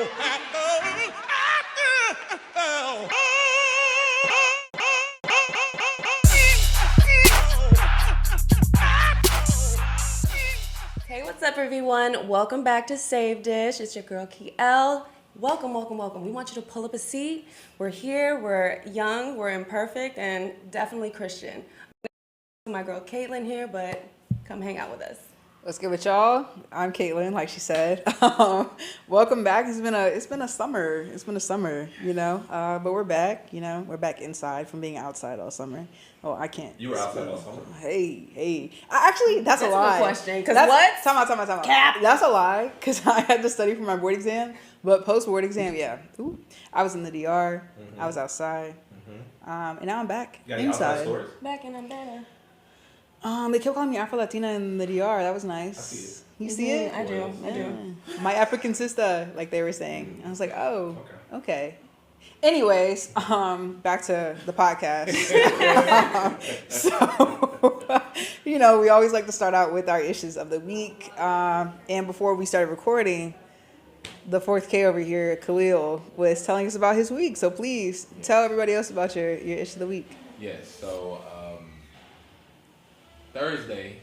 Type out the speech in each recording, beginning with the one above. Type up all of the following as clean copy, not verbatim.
Hey, what's up, everyone? Welcome back to Save Dish. It's your girl, Kiel. Welcome, welcome, welcome. We want you to pull up a seat. We're here, we're young, we're imperfect, and definitely Christian. My girl, Caitlin here, but come hang out with us. What's good with y'all? I'm Caitlin, like she said. Welcome back. It's been a summer. But we're back. We're back inside from being outside all summer. Oh, I can't. You were outside all summer. Hey. Actually, that's a lie. That's a good question. Because what? Time out. Cap. That's a lie. Because I had to study for my board exam. But post board exam, yeah. Ooh, I was in the DR. Mm-hmm. I was outside. Mm-hmm. And now I'm back inside. Back and I'm better. They kept calling me Afro Latina in the DR. That was nice. I see it. You see it? I do. My African sister, like they were saying. I was like, oh, okay. Anyways, back to the podcast. So, we always like to start out with our issues of the week. And before we started recording, the fourth K over here, Khalil, was telling us about his week. So please tell everybody else about your issue of the week. Yes. So Thursday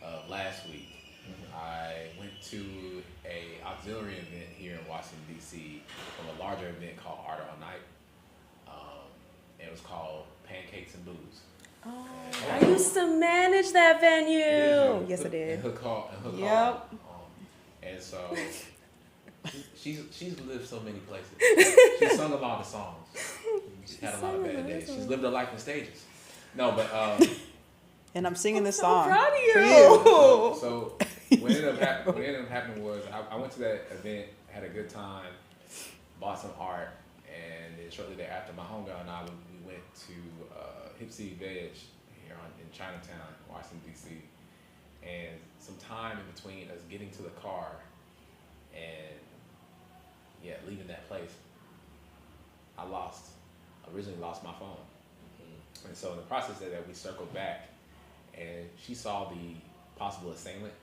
of last week, I went to a auxiliary event here in Washington D.C. from a larger event called Art All Night. And it was called Pancakes and Booze. Oh, I used to manage that venue. Yes, I did. And Hook Hall. Yep. And so she's lived so many places. She's sung a lot of songs. She's had a lot of bad days. She's lived her life in stages. No, but and I'm singing this song. I'm proud of you. For you. So what ended up happening was I went to that event, had a good time, bought some art, and then shortly thereafter, my homegirl and I we went to Hip City Veg here in Chinatown, Washington D.C. And some time in between us getting to the car and leaving that place, I originally lost my phone. And so in the process of that, we circled back, and she saw the possible assailant,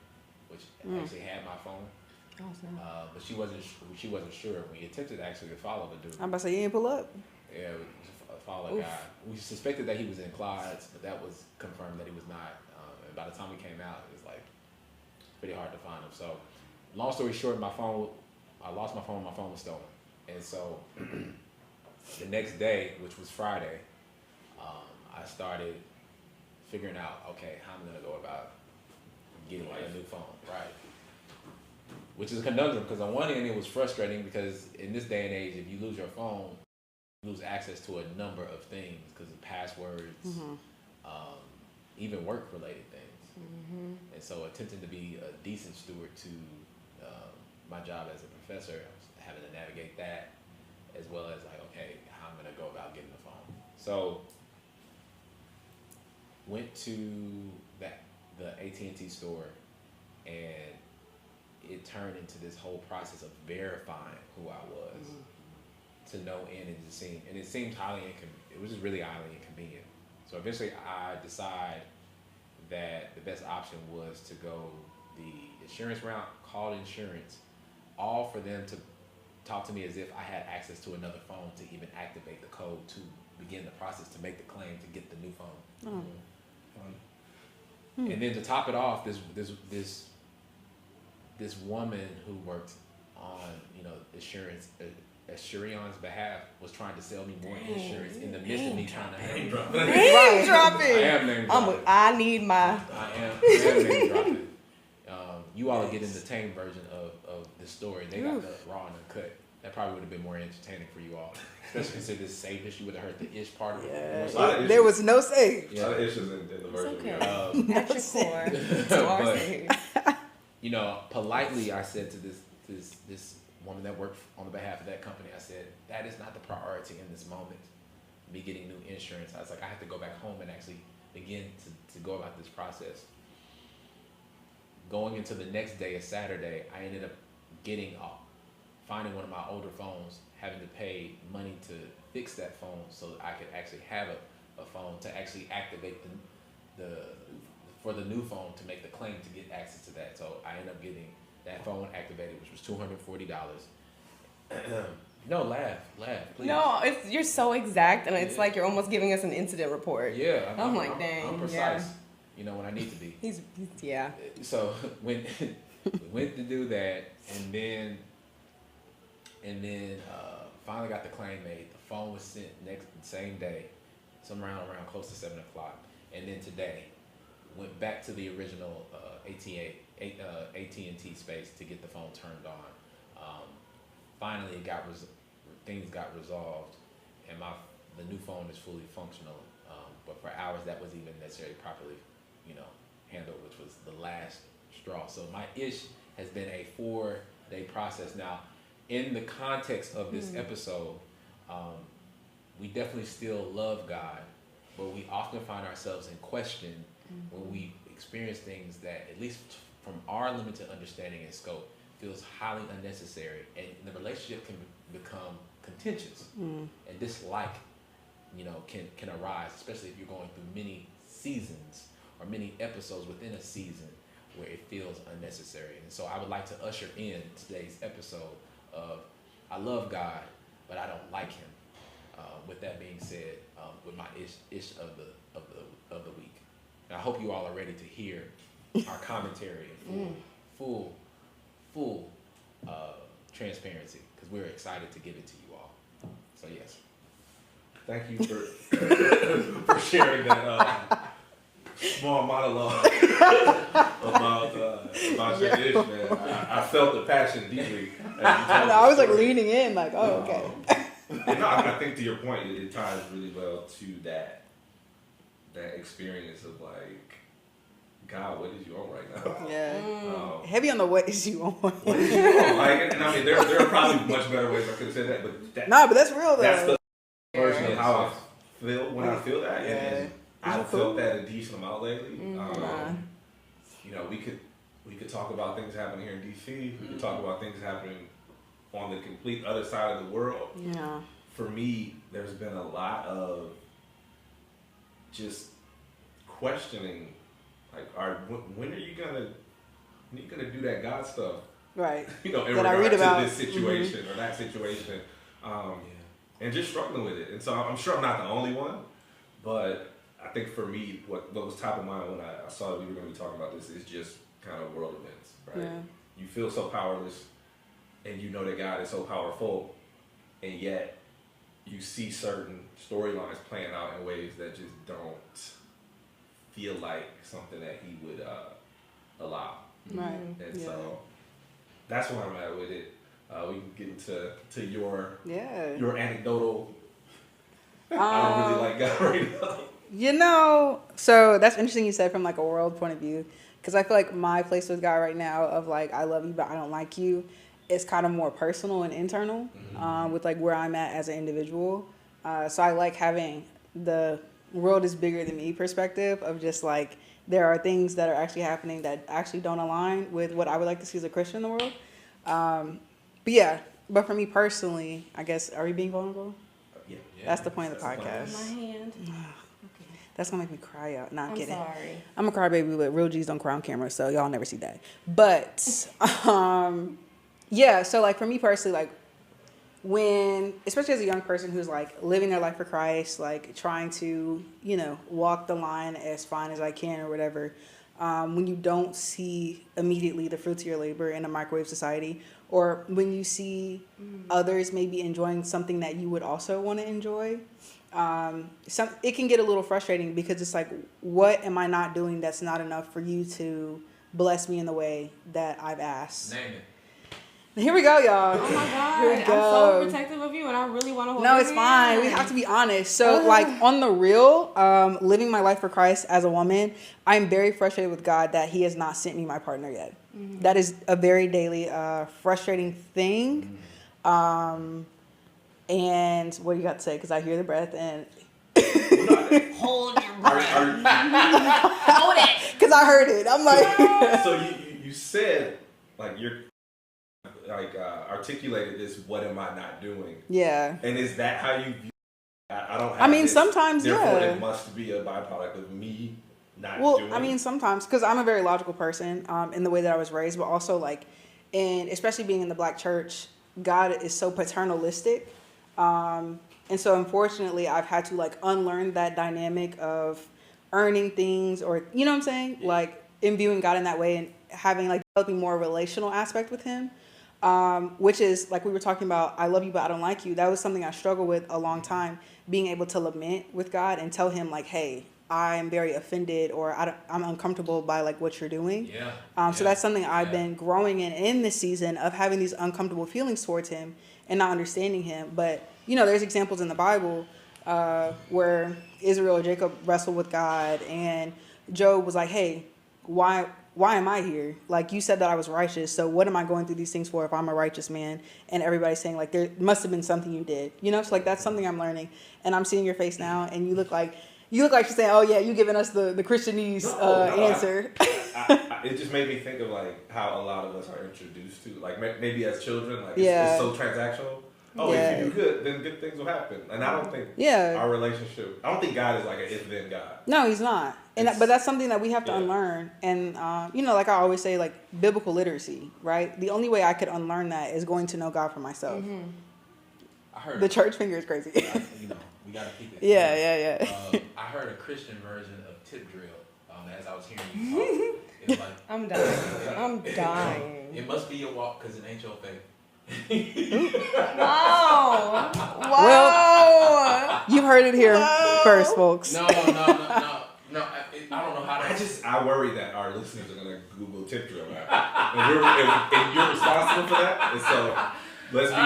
which actually had my phone. Awesome. But she wasn't sure. We attempted actually to follow the dude. I'm about to say, you didn't pull up? Yeah, we followed a guy. We suspected that he was in Clyde's, but that was confirmed that he was not. And by the time we came out, it was like pretty hard to find him. So, long story short, I lost my phone. My phone was stolen, and so the next day, which was Friday, I started figuring out, okay, how I'm gonna go about getting a new phone, right? Which is a conundrum, because on one end it was frustrating, because in this day and age, if you lose your phone, you lose access to a number of things because of passwords, even work-related things. And so attempting to be a decent steward to my job as a professor, I was having to navigate that, as well as like, okay, how I'm gonna go about getting the phone. So went to the AT&T store, and it turned into this whole process of verifying who I was to no end, and it seemed it was just really highly inconvenient. So eventually I decided that the best option was to go the insurance route, call insurance, all for them to talk to me as if I had access to another phone to even activate the code to begin the process to make the claim to get the new phone. And then to top it off, this woman who worked on Assurion's behalf was trying to sell me more insurance in the midst of me trying to name dropping. Name dropping. I am name dropping. I need my. I am name dropping. You all are getting the tame version of this story. They got the raw and uncut. That probably would have been more entertaining for you all. Especially consider this save issue would have heard the ish part of it. Yeah, there was no save. Yeah. A lot of issues in the version. Okay. At your core. But, politely I said to this woman that worked on the behalf of that company, I said, that is not the priority in this moment, me getting new insurance. I was like, I have to go back home and actually begin to go about this process. Going into the next day, a Saturday, I ended up finding one of my older phones, having to pay money to fix that phone so that I could actually have a phone to actually activate for the new phone to make the claim to get access to that. So I ended up getting that phone activated, which was $240. No, laugh, please. No, you're so exact, and it's Yeah. like you're almost giving us an incident report. Yeah, I'm like, dang, I'm precise. yeah. You know, when I need to be. He's yeah. So when we went to do that, and then finally got the claim made. The phone was sent same day, around close to 7 o'clock, and then today went back to the original AT&T space to get the phone turned on. Finally, things got resolved, and the new phone is fully functional. But for hours, that wasn't even necessarily properly, handled, which was the last straw. So my ish has been a 4-day process. Now, in the context of this episode, we definitely still love God, but we often find ourselves in question when we experience things that, at least from our limited understanding and scope, feels highly unnecessary, and the relationship can become contentious, and dislike, can arise, especially if you're going through many seasons or many episodes within a season where it feels unnecessary. And so I would like to usher in today's episode of I love God, but I don't like Him. With that being said, with my ish of the week, and I hope you all are ready to hear our commentary in full transparency, because we're excited to give it to you all. So yes, Thank you for sharing that small monologue about your dish, man. I felt the passion deeply. I was like leaning in, like, oh, okay. And no, I think to your point, it ties really well to that experience of like, God, what is you on right now? Yeah. Heavy on the what is you on. What is you on? Like, and I mean, there are probably much better ways I could have said that, but Nah, but that's real though. that's the version of how I feel when I feel that, Yeah. and I've felt that a decent amount lately. We could talk about things happening here in DC. We could talk about things happening on the complete other side of the world. Yeah. For me, there's been a lot of just questioning, like, when are you gonna do that God stuff? Right. In That I regard read to about. this situation or that situation, and just struggling with it. And so I'm sure I'm not the only one, but I think for me, what was top of mind when I saw that we were going to be talking about this is just kind of world events, right? Yeah. You feel so powerless, and you know that God is so powerful, and yet you see certain storylines playing out in ways that just don't feel like something that He would allow. Right. And Yeah. so that's where I'm at with it. We can get into your Yeah. anecdotal. I don't really like God right now. So that's interesting you said from like a world point of view, because I feel like my place with God right now of like I love you but I don't like you is kind of more personal and internal, with like where I'm at as an individual. So I like having the world is bigger than me perspective of just like there are things that are actually happening that actually don't align with what I would like to see as a Christian in the world. But for me personally, I guess, are we being vulnerable? Yeah. That's the point of the That's the plan. podcast. My hand. That's gonna make me cry out. Nah, I'm I'm kidding. sorry. I'm a crybaby, but real G's don't cry on camera, so y'all never see that. But so like for me personally, like when, especially as a young person who's like living their life for Christ, like trying to, walk the line as fine as I can or whatever, when you don't see immediately the fruits of your labor in a microwave society, or when you see others maybe enjoying something that you would also want to enjoy, it can get a little frustrating because it's like, what am I not doing that's not enough for you to bless me in the way that I've asked? name it. Here we go, y'all. Oh my God. Here we I'm go. so protective of you and I really want to hold No, your it's fine. We hand. have to be honest. So, like, on the real, living my life for Christ as a woman, I'm very frustrated with God that He has not sent me my partner yet. That is a very daily, frustrating thing. And what do you got to say? Because I hear the breath and Hold your breath. Are Hold it. because I heard it. I'm like, so you said like you're like articulated this. What am I not doing? yeah. And is that how you view? I don't. Have I mean, this, sometimes, therefore yeah. it must be a byproduct of me not Well, doing. I mean, sometimes because I'm a very logical person in the way that I was raised, but also like, and especially being in the Black church, God is so paternalistic. And so unfortunately, I've had to like unlearn that dynamic of earning things, or, you know what I'm saying? Like imbuing God in that way and having like developing more relational aspect with him. Which is like we were talking about, I love you, but I don't like you. That was something I struggled with a long time, being able to lament with God and tell him like, hey, I'm very offended, or I'm uncomfortable by like what you're doing. So that's something I've been growing in this season, of having these uncomfortable feelings towards him and not understanding him. But, you know, there's examples in the Bible where Israel or Jacob wrestled with God, and Job was like, hey, why am I here? Like, you said that I was righteous, so what am I going through these things for if I'm a righteous man? And everybody's saying like, there must have been something you did, you know? So like, that's something I'm learning, and I'm seeing your face now, and you look like you're saying, oh yeah, you giving us the Christianese answer. It just made me think of like how a lot of us are introduced to, like maybe as children, like it's so transactional. Oh, if you do good, then good things will happen. And I don't think our relationship, I don't think God is like an if-then God. No, he's not. But that's something that we have to unlearn. And, you know, like I always say, like biblical literacy, right? The only way I could unlearn that is going to know God for myself. Mm-hmm. I heard the church finger is crazy. You know, we got to keep it. Yeah. I heard a Christian version of tip drill as I was hearing you talk. It was like, I'm dying. I'm dying. It must be your walk because it ain't your faith. Wow. Well, you heard it here first, folks. No. I don't know how to. I worry that our listeners are gonna Google tip drill now, and you're responsible for that. And so let's be clear.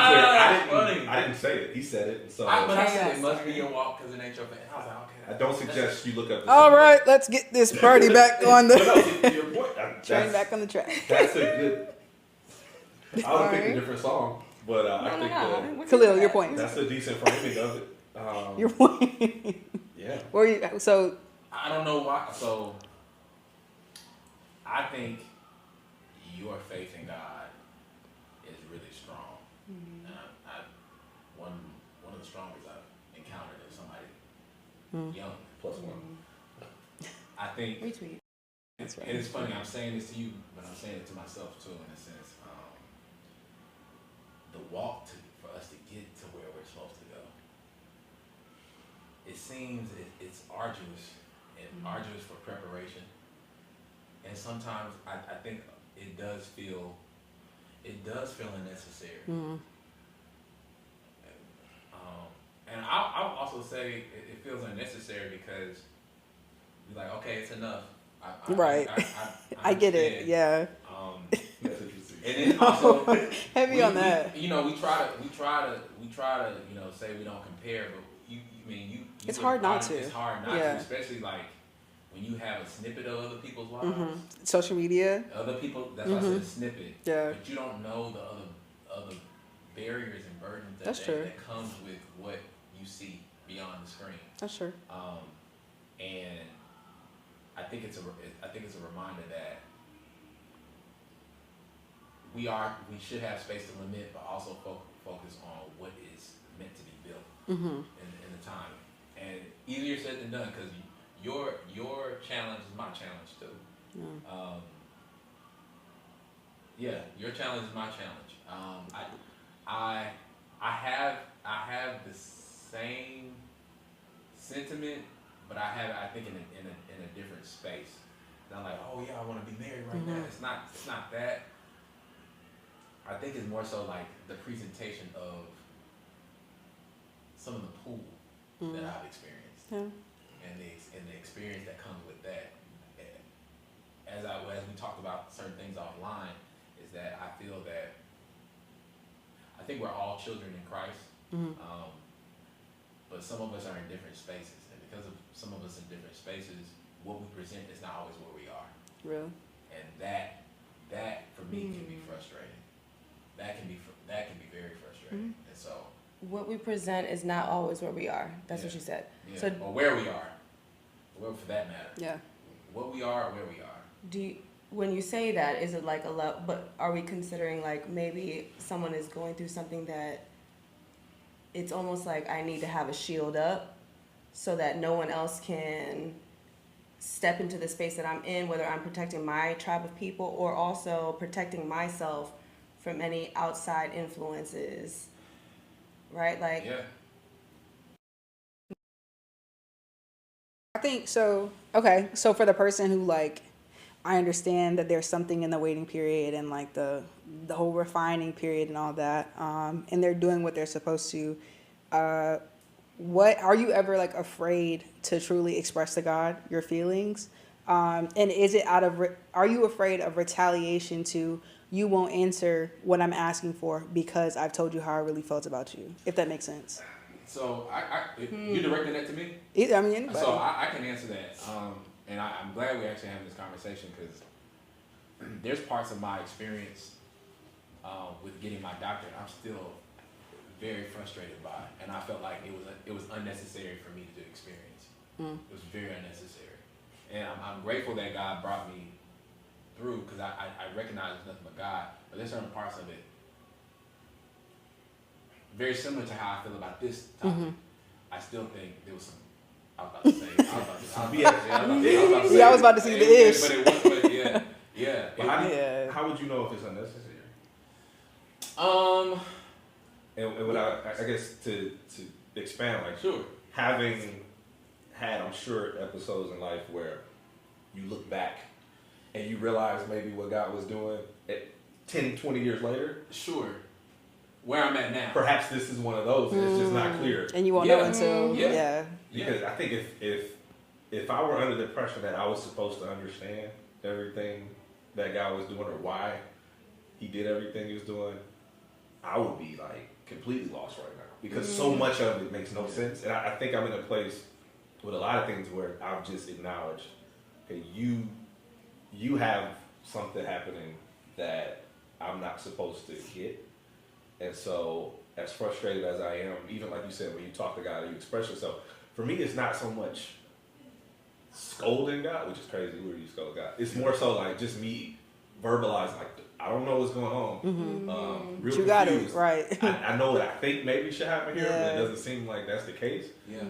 I didn't say it. He said it. And so I said it must be your walk because it ain't your faith. I was like, okay. I don't suggest you look up. All right, let's get this party back on the Your point. train back on the track. That's a good. I don't think a different song, but I think Khalil, your point. That's a decent framing of it. Your point. Yeah. Where you? So I don't know why. So I think your faith in God is really strong. Mm-hmm. And one of the strongest I've encountered is somebody young. Plus one. I think. Retweet. That's right. And it's funny. I'm saying this to you, but I'm saying it to myself too, in a sense. The walk for us to get to where we're supposed to go. It seems it's arduous and arduous for preparation. And sometimes I think it does feel unnecessary. Mm-hmm. And I'll also say it feels unnecessary because you're like, okay, it's enough. I get it. Yeah. That's interesting. And then also heavy on that. We try to say we don't compare, but it's hard not to. It's hard not to, especially like when you have a snippet of other people's lives. Mm-hmm. Social media. Other people. That's why I said a snippet. Yeah. But you don't know the other barriers and burdens that comes with what you see beyond the screen. That's true. And I think it's a reminder that we should have space to limit, but also focus on what is meant to be built in the time. And easier said than done, because your challenge is my challenge too. Your challenge is my challenge. I have the same sentiment, but I think in a different space. And I'm like, oh yeah, I want to be married right now. It's not that. I think it's more so like the presentation of some of the pool that I've experienced, and the experience that comes with that. As we talked about certain things offline, is that I feel that I think we're all children in Christ, but some of us are in different spaces, and because of some of us in different spaces, what we present is not always where we are. Really? And that for me can be frustrating. That can be very frustrating. And so what we present is not always where we are. That's what you said. Yeah. So or where we are. Well, for that matter. Yeah. What we are or where we are. When you say that, is it like but are we considering like maybe someone is going through something that it's almost like I need to have a shield up so that no one else can step into the space that I'm in, whether I'm protecting my tribe of people or also protecting myself from any outside influences, right? Like, Yeah. I think so. Okay, so for the person who like, I understand that there's something in the waiting period and like the whole refining period and all that, and they're doing what they're supposed to. What are you ever like afraid to truly express to God your feelings? And is it out of are you afraid of retaliation to you won't answer what I'm asking for because I've told you how I really felt about you? If that makes sense. So you directing that to me? Either, I mean, anybody. So I can answer that. And I'm glad we actually having this conversation because there's parts of my experience with getting my doctorate I'm still very frustrated by, and I felt like it was unnecessary for me to experience. It was very unnecessary, and I'm grateful that God brought me through because I recognize it's nothing but God. But there's certain parts of it very similar to how I feel about this topic. I still think there was some. I was about to say. I was about to see the ish. But it was. But yeah. But how would you know if it's unnecessary? And without, I guess, to expand, like, Sure. having had, I'm sure, episodes in life where you look back and you realize maybe what God was doing at 10, 20 years later. Sure. Where I'm at now. Perhaps this is one of those, and it's just not clear. And you won't Yeah. know until Yeah. Because I think if I were under the impression that I was supposed to understand everything that God was doing or why He did everything He was doing, I would be like completely lost right now because so much of it makes no sense. And I think I'm in a place with a lot of things where I've just acknowledged, okay, you have something happening that I'm not supposed to get. And so, as frustrated as I am, even like you said, when you talk to God or you express yourself, for me, it's not so much scolding God, which is crazy. Who are you scold God? It's more so like just me verbalizing, like, I don't know what's going on. Real You got it, confused. right. I know what I think maybe should happen here, but Yeah. it doesn't seem like that's the case. Yeah.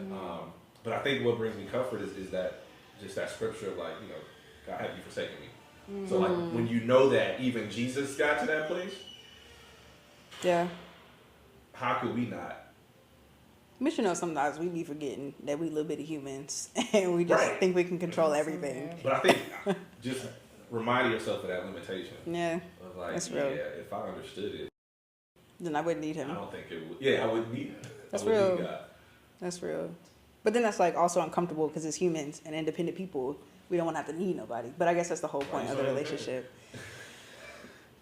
But I think what brings me comfort is that just that scripture of like, God, have you forsaken me? So like when you know that even Jesus got to that place, Yeah. how could we not? But sometimes we be forgetting that we little bitty humans and we just think we can control everything. But I think just reminding yourself of that limitation. Yeah. Of like, That's real. if I understood it, Then I wouldn't need I him. don't think it would. Yeah, I wouldn't need it. That's I wouldn't real. need God. That's real. But then that's like also uncomfortable because as humans and independent people, we don't want to have to need nobody. But I guess that's the whole point of the relationship.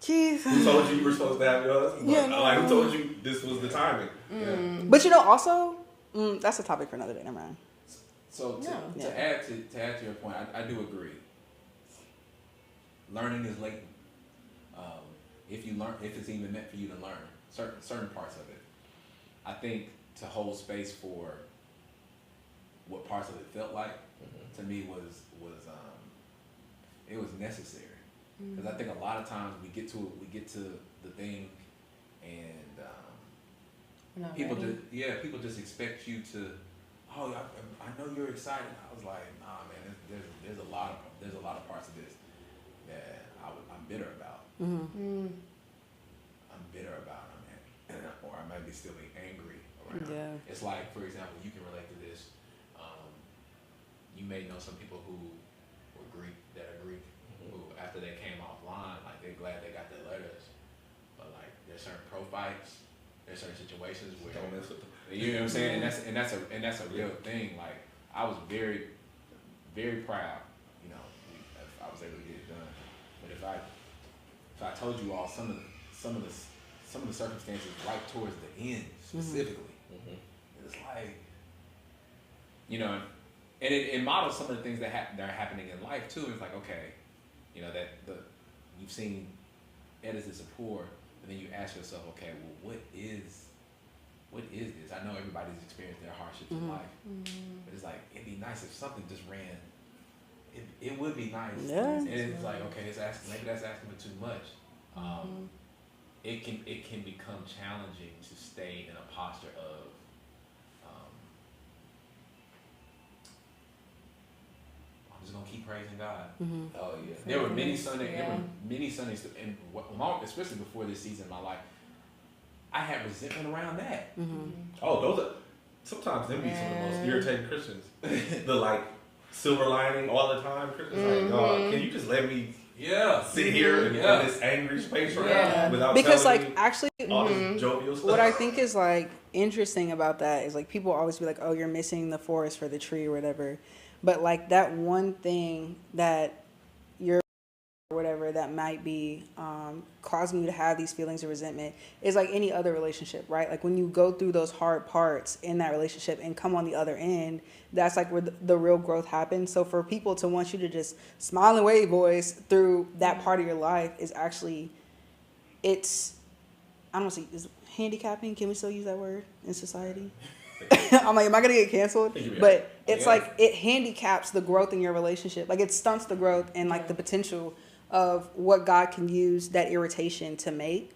Jeez. Who told you were supposed to have your husband? Yeah, Like, who told you this was the timing? Yeah. But also, that's a topic for another day. Never mind. So to add to your point, I do agree. Learning is latent. If it's even meant for you to learn certain parts of it, I think to hold space for what parts of it felt like to me was it was necessary because I think a lot of times we get to the thing and people just expect you to. Oh, I know you're excited. I was like, nah, man. There's a lot of parts of this that I'm bitter about. I'm bitter about them, or I might be still be angry around. Yeah. It's like, for example, you can relate to this. You may know some people who are Greek, who after they came offline, like they're glad they got their letters, but like there's certain pro-fights, there's certain situations where Don't mess with them. you know what I'm saying, and that's a real thing. Like I was very, very proud, if I was able to get it done. But if I told you all some of the circumstances right towards the end specifically, it's like, and it models some of the things that are happening in life too. It's like, okay, you've seen Edison poor, and then you ask yourself, okay, well, what is this? I know everybody's experienced their hardships in life, but it's like it'd be nice if something just ran. It would be nice, Yeah. and it's like, okay, maybe that's asking for too much. It can become challenging to stay in a posture of I'm just gonna keep praising God. Oh yeah, there were many Sundays. Yeah. There were many Sundays, and especially before this season in my life, I had resentment around that. Oh, those are sometimes them be some of the most irritating Christians. The like silver lining all the time Christians. Like, God, can you just let me sit here in this angry space right now without Because telling like me actually all this jovial stuff? what I think is like interesting about that is like people always be like, oh, you're missing the forest for the tree or whatever. But like that one thing that you're or whatever that might be causing you to have these feelings of resentment is like any other relationship, right? Like when you go through those hard parts in that relationship and come on the other end, that's like where the real growth happens. So for people to want you to just smile and wave, boys, through that part of your life is actually, it's, I don't see, is handicapping, can we still use that word in society? I'm like, am I gonna get canceled? But it's like it handicaps the growth in your relationship. Like it stunts the growth and like the potential of what God can use that irritation to make.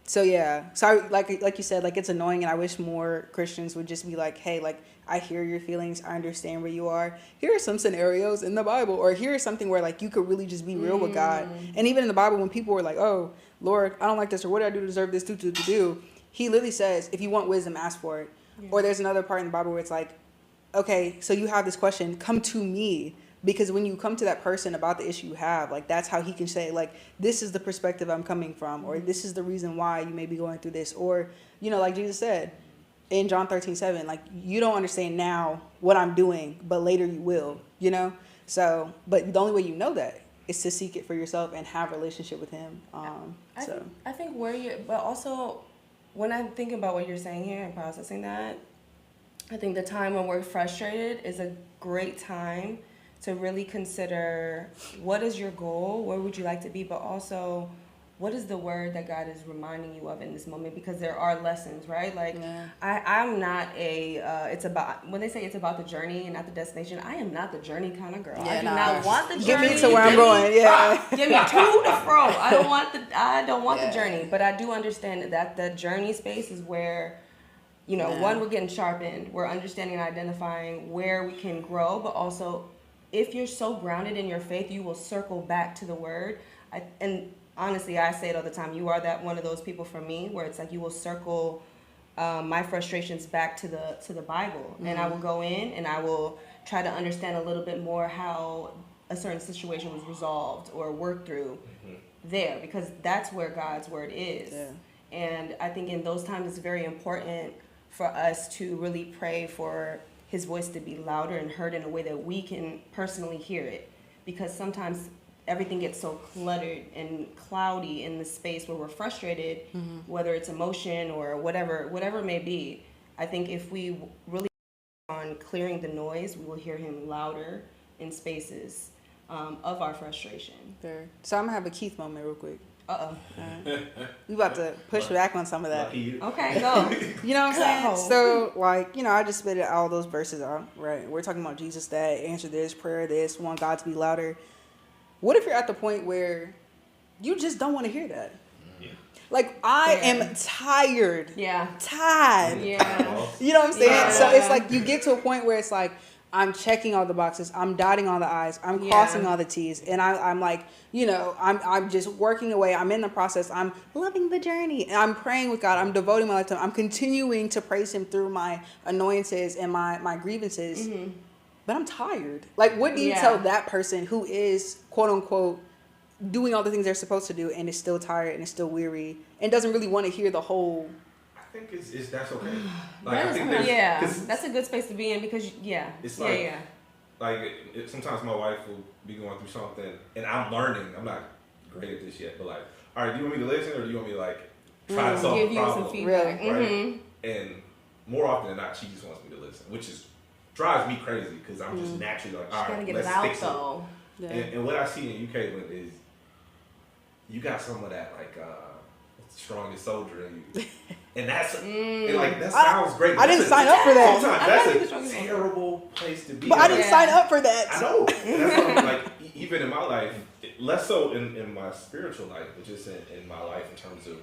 So yeah, so like you said, like it's annoying, and I wish more Christians would just be like, hey, like I hear your feelings, I understand where you are. Here are some scenarios in the Bible, or here is something where like you could really just be real with God. And even in the Bible, when people were like, oh Lord, I don't like this, or what did I do to deserve this? Do. He literally says, if you want wisdom, ask for it. Or there's another part in the Bible where it's like, okay, so you have this question, come to me. Because when you come to that person about the issue you have, like that's how he can say, like, this is the perspective I'm coming from, or this is the reason why you may be going through this. Or, you know, like Jesus said in John 13:7, like, you don't understand now what I'm doing, but later you will, you know? So, but the only way you know that is to seek it for yourself and have a relationship with him. I think where you, but also when I'm thinking about what you're saying here and processing that, I think the time when we're frustrated is a great time to really consider what is your goal, where would you like to be, but also what is the word that God is reminding you of in this moment, because there are lessons, right? Like I'm not it's about, when they say it's about the journey and not the destination, I am not the journey kind of girl. I do not want the journey. Get me to where I'm going. Give me to the fro. I don't want the journey, but I do understand that the journey space is where, you know, one, we're getting sharpened, we're understanding and identifying where we can grow, but also if you're so grounded in your faith, you will circle back to the word. And honestly, I say it all the time. You are that one of those people for me where it's like you will circle my frustrations back to the Bible, and I will go in and I will try to understand a little bit more how a certain situation was resolved or worked through there, because that's where God's word is. And I think in those times it's very important for us to really pray for his voice to be louder and heard in a way that we can personally hear it, because sometimes everything gets so cluttered and cloudy in the space where we're frustrated, whether it's emotion or whatever it may be. I think if we really on clearing the noise, we will hear him louder in spaces of our frustration. Fair. So I'm gonna have a Keith moment real quick. Uh-oh. We about to push back on some of that. Lucky you. Okay, go. You know what I'm saying? So, like, you know, I just spit all those verses out, right? We're talking about Jesus that, answer this, prayer this, want God to be louder. What if you're at the point where you just don't want to hear that? Yeah. Like, I am tired. Yeah. Tired. Yeah. You know what I'm saying? Yeah. So it's like you get to a point where it's like, I'm checking all the boxes, I'm dotting all the I's, I'm crossing all the T's, and I'm like, you know, I'm just working away, I'm in the process, I'm loving the journey, and I'm praying with God, I'm devoting my life to him, I'm continuing to praise him through my annoyances and my grievances, but I'm tired. Like, what do you tell that person who is, quote unquote, doing all the things they're supposed to do and is still tired and is still weary and doesn't really want to hear the whole... I think it's that's okay. Like, I think that's a good space to be in, because it's like, like sometimes my wife will be going through something and I'm learning. I'm not great at this yet, but like, all right, do you want me to listen, or do you want me to like try to solve give the you problem? some feedback, right? And more often than not, she just wants me to listen, which is drives me crazy because I'm just naturally like, all right, let's fix it. And what I see in you, Caitlin, is you got some of that like strongest soldier in you, and that's and like that sounds great. I didn't sign up for that. Sometimes that's a terrible place to be. But I didn't sign up for that. I know. That's what, like, even in my life, less so in my spiritual life, but just in my life in terms of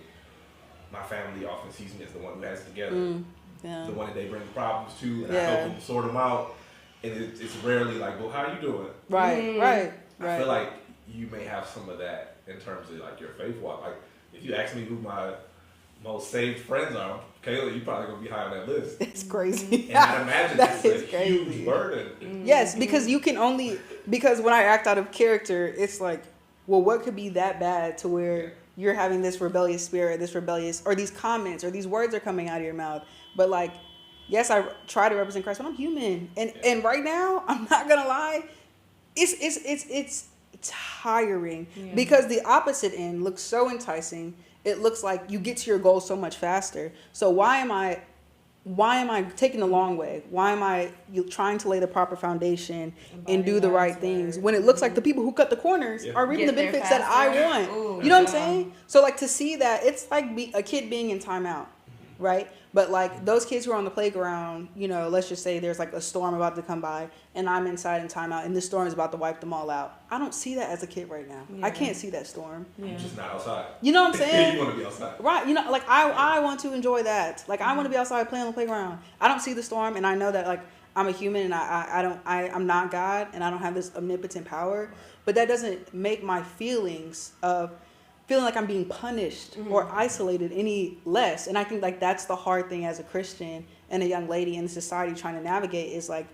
my family often sees me as the one who has it together, the one that they bring problems to, and I help them sort them out. and it's rarely like, well, how you doing? Right, right, I right. feel like you may have some of that in terms of like your faith walk. Like if you ask me who my most saved friends are, Kayla, you probably gonna be high on that list. It's crazy. And I imagine That it's is a crazy. huge burden. Yes, because you can only, because when I act out of character, it's like, well, what could be that bad to where you're having this rebellious spirit, this rebellious, or these comments, or these words are coming out of your mouth. But like, yes, I try to represent Christ, but I'm human. And right now, I'm not gonna lie, it's tiring because the opposite end looks so enticing. It looks like you get to your goal so much faster. So why am I taking the long way? Why am I trying to lay the proper foundation and do the right things when it looks like the people who cut the corners are reaping the Get there benefits that I faster. want? Ooh, You know what I'm saying? So like to see that, it's like a kid being in timeout, right? But like those kids who are on the playground, you know, let's just say there's like a storm about to come by and I'm inside in timeout and this storm is about to wipe them all out. I don't see that as a kid right now. I can't see that storm. You're just not outside. You know what I'm saying? You want to be outside. Right, you know, like I want to enjoy that. Like I want to be outside playing on the playground. I don't see the storm, and I know that like I'm a human, and I'm not God, and I don't have this omnipotent power. But that doesn't make my feelings of feeling like I'm being punished or isolated any less. And I think like that's the hard thing as a Christian and a young lady in society trying to navigate is like,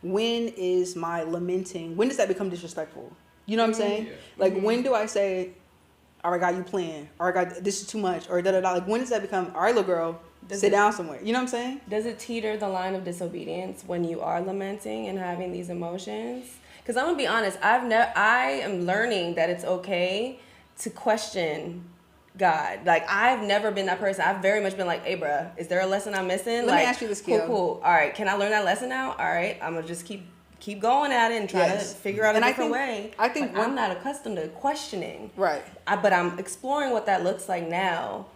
when is my lamenting? When does that become disrespectful? You know what I'm saying? Yeah. Like when do I say, all right, God, you playing. All right, God, this is too much. Or da-da-da. Like, when does that become, all right, little girl, sit down somewhere. You know what I'm saying? Does it teeter the line of disobedience when you are lamenting and having these emotions? Because I'm going to be honest, I am learning that it's okay to question God. Like, I've never been that person. I've very much been like, hey, bruh, is there a lesson I'm missing? Let me like, ask you this, cool, Kiel. cool. All right, can I learn that lesson now? All right, I'm going to just keep going at it and try to figure out a different way. I think I'm not accustomed to questioning. Right. But I'm exploring what that looks like now.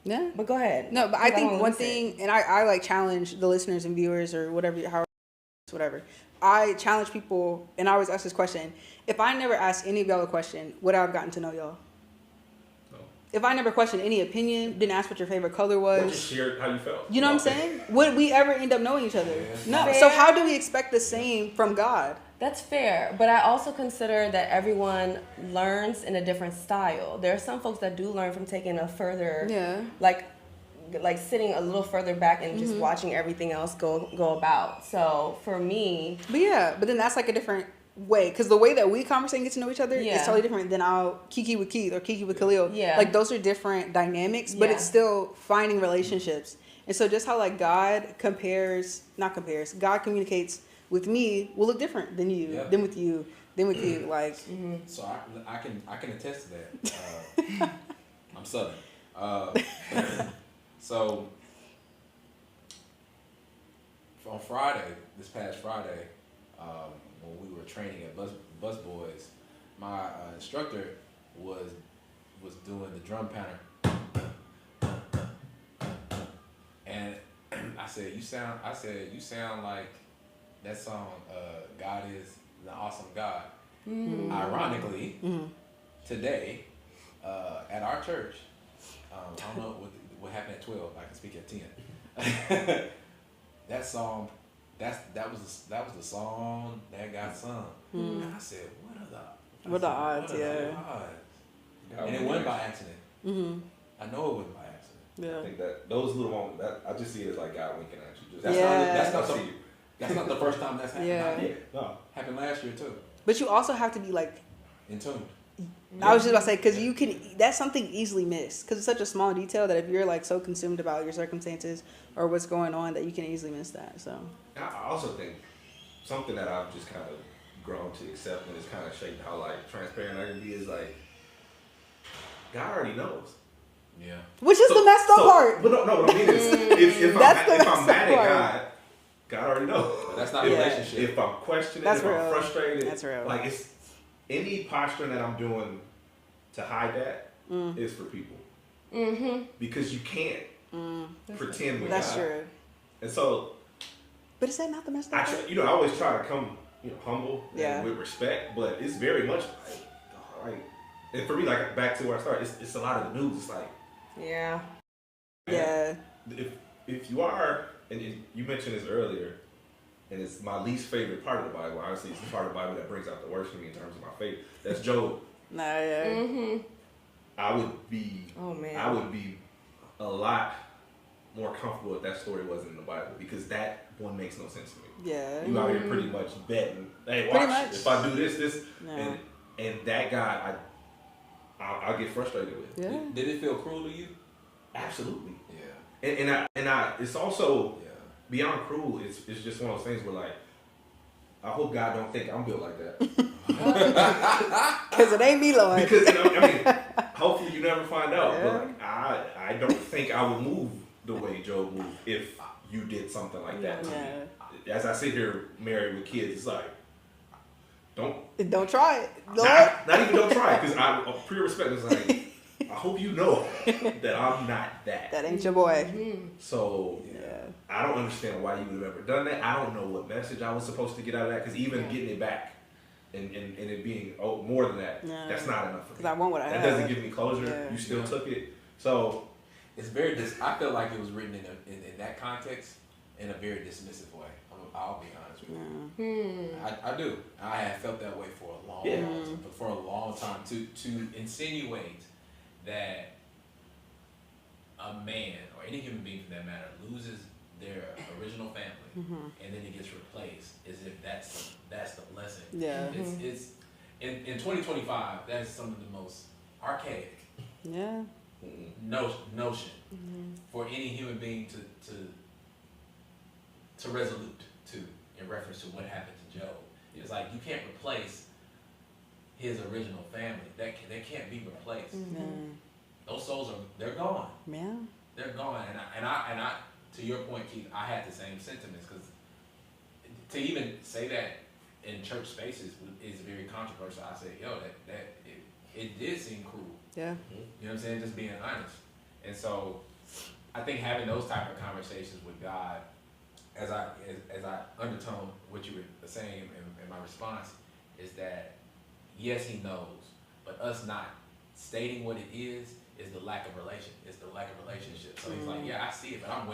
Yeah. But go ahead. No, but I think don't one listen. thing, and I like challenge the listeners and viewers or whatever. I challenge people, and I always ask this question. If I never asked any of y'all a question, would I have gotten to know y'all? No. If I never questioned any opinion, didn't ask what your favorite color Or was, just share how you felt. you know what I'm saying? Would we ever end up knowing each other? No. Fair. So how do we expect the same from God? That's fair, but I also consider that everyone learns in a different style. There are some folks that do learn from taking a further, like sitting a little further back and just watching everything else go about. So for me, But then that's like a different way, because the way that we conversate and get to know each other is Yeah. totally different than I'll Kiki with Keith or Kiki with Khalil. Yeah. Like those are different dynamics, but Yeah. it's still finding relationships. And so just how like God God communicates with me will look different than you, Yeah. than with you, than with you. Like So I can attest to that. I'm Southern. So on Friday, this past Friday, when we were training at Bus Boys, my instructor was doing the drum pattern, and I said, "You sound like that song. God is the awesome God." Ironically, today at our church, I don't know what happened at 12. I can speak at 10. That song, that was the song that got sung. And I said, What the odds, yeah. And it wasn't by accident. I know it wasn't by accident. I think that those little moments, I just see it as like God winking at you. Just, That's not the first time that's happened. Yeah. No. Happened last year too. But you also have to be like, In tune. I was just about to say, because that's something easily missed, because it's such a small detail that if you're like so consumed about your circumstances or what's going on, that you can easily miss that. So I also think something that I've just kind of grown to accept and it's kind of shaped how like transparent I can be is like, God already knows. Yeah. which is the messed up part. But no, what I mean is, if I'm mad at God, God already knows. But that's not a Yeah. relationship. If I'm questioning, That's if real. I'm frustrated, That's real. like it's any posture that I'm doing to hide that is for people. Because you can't pretend with That's God. true. And so But is that not the messed up part? I always try to come, humble Yeah. and with respect, but it's very much like, and for me, like back to where I started, it's a lot of the news. It's like, yeah. Yeah. if you are, and you mentioned this earlier, and it's my least favorite part of the Bible. Honestly, it's the part of the Bible that brings out the worst for me in terms of my faith. That's Job. Nah, yeah. I would be Oh man. I would be a lot more comfortable if that story wasn't in the Bible, because that one makes no sense to me. Yeah. You out here pretty much betting. Hey, Pretty watch much. if I do this, Yeah. and that God, I get frustrated with. Yeah. Did it feel cruel to you? Absolutely. Yeah. And I it's also Yeah. beyond cruel. It's just one of those things where, like, I hope God don't think I'm built like that. Because it ain't me, Lord. Because I mean, hopefully you never find out. Yeah. But like, I don't think I would move the way Job moved if you did something like that to me. As I sit here married with kids, it's like, Don't try it, Lord. not even don't try, because I pure respect is like, I hope you know that I'm not that. That ain't your boy. So Yeah. I don't understand why you would have ever done that. I don't know what message I was supposed to get out of that, because even getting it back and it being more than that, Yeah. that's not enough for me. Because I want what I That have. doesn't give me closure. Yeah. You still took it. So It's very. I feel like it was written in that context in a very dismissive way. I'll be honest with you. I do. I have felt that way for a long, time. To insinuate that a man or any human being for that matter loses their original family and then it gets replaced, as if that's the blessing. Yeah. It's in 2025. That is some of the most archaic Yeah. notion for any human being to resolute to in reference to what happened to Job. It's like you can't replace his original family. They can't be replaced. Those souls they're gone. Yeah. They're gone. And I to your point, Keith, I had the same sentiments, because to even say that in church spaces is very controversial. I say, it did seem cruel. Yeah. You know what I'm saying? Just being honest. And so I think having those type of conversations with God, as I undertone what you were saying in my response, is that yes, he knows, but us not stating what it is the lack of relation. It's the lack of relationship. So he's like, yeah, I see it, but I'm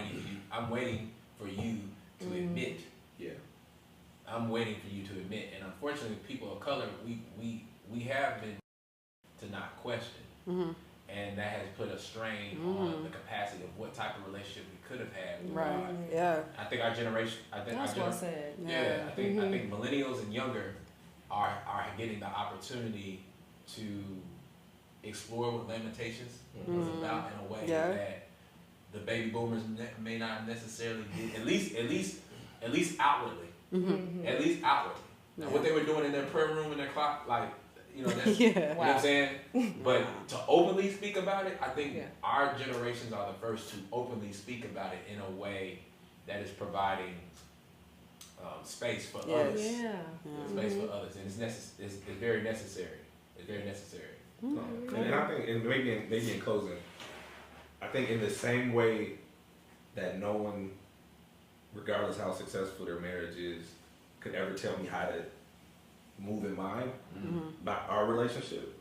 waiting for you to admit. yeah. I'm waiting for you to admit. And unfortunately, people of color, we have been to not question. And that has put a strain on the capacity of what type of relationship we could have had with Right. God. Yeah. I think our generation, That's well said. yeah, I think millennials and younger are getting the opportunity to explore what Lamentations is about in a way that the baby boomers may not necessarily do, at least outwardly. At least outwardly. Now, what they were doing in their prayer room and their clock, like, you know, that's, you know what I'm saying? But to openly speak about it, I think our generations are the first to openly speak about it in a way that is providing space for others. Space for others, and it's very necessary. It's very necessary. And I think, and maybe in closing, I think in the same way that no one, regardless how successful their marriage is, could ever tell me how to move in mine about our relationship.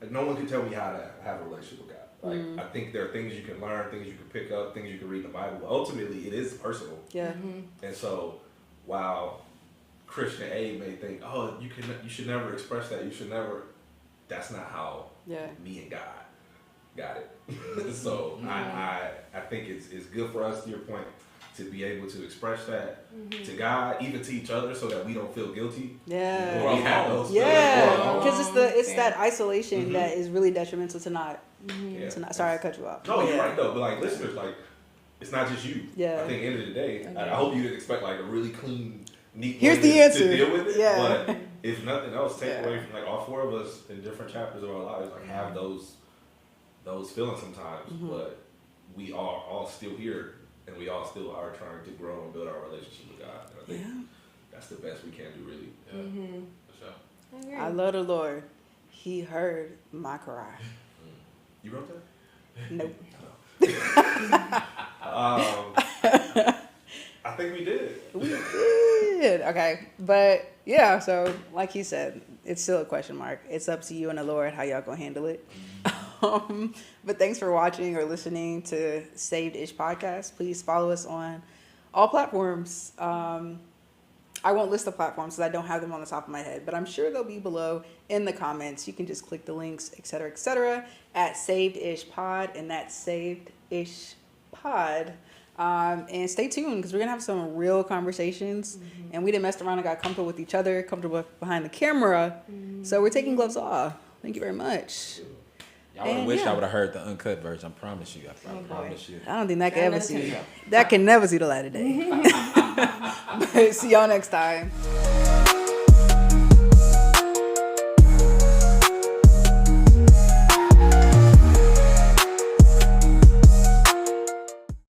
Like, no one can tell me how to have a relationship with God. Like, I think there are things you can learn, things you can pick up, things you can read in the Bible. But ultimately, it is personal. Yeah. And so, while Christian A may think, oh, you should never express that. You should never. That's not how me and God got it. So I think it's good for us, to your point, to be able to express that to God, even to each other, so that we don't feel guilty. Yeah. When we have those Yeah. Because it's that isolation that is really detrimental to not. Yeah. To not. Sorry, I cut you off. No, you're right though. But like listeners, like, it's not just you. Yeah. I think at the end of the day, I hope you didn't expect like a really clean, neat Here's way the to answer. deal with it. Yeah. But if nothing else, take Yeah. away from like all four of us in different chapters of our lives, like have those feelings sometimes. But we are all still here, and we all still are trying to grow and build our relationship with God. And I think that's the best we can do, really. Yeah, for sure. I love the Lord. He heard my cry. You wrote that? Nope. I think we did. We did. Okay. But yeah, so like he said, it's still a question mark. It's up to you and the Lord how y'all gonna handle it. But thanks for watching or listening to Saved Ish Podcast. Please follow us on all platforms. I won't list the platforms because I don't have them on the top of my head, but I'm sure they'll be below in the comments. You can just click the links, etc., at Saved Ish Pod, and that's Saved Ish Pod. And stay tuned because we're gonna have some real conversations, and we didn't mess around and got comfortable with each other, comfortable behind the camera. So we're taking gloves off. Thank you very much. Y'all would have And wished yeah. I would have heard the uncut version. I promise you. I promise you. I don't think that can Yeah, ever no, see no. that can never see the light of day. But see y'all next time.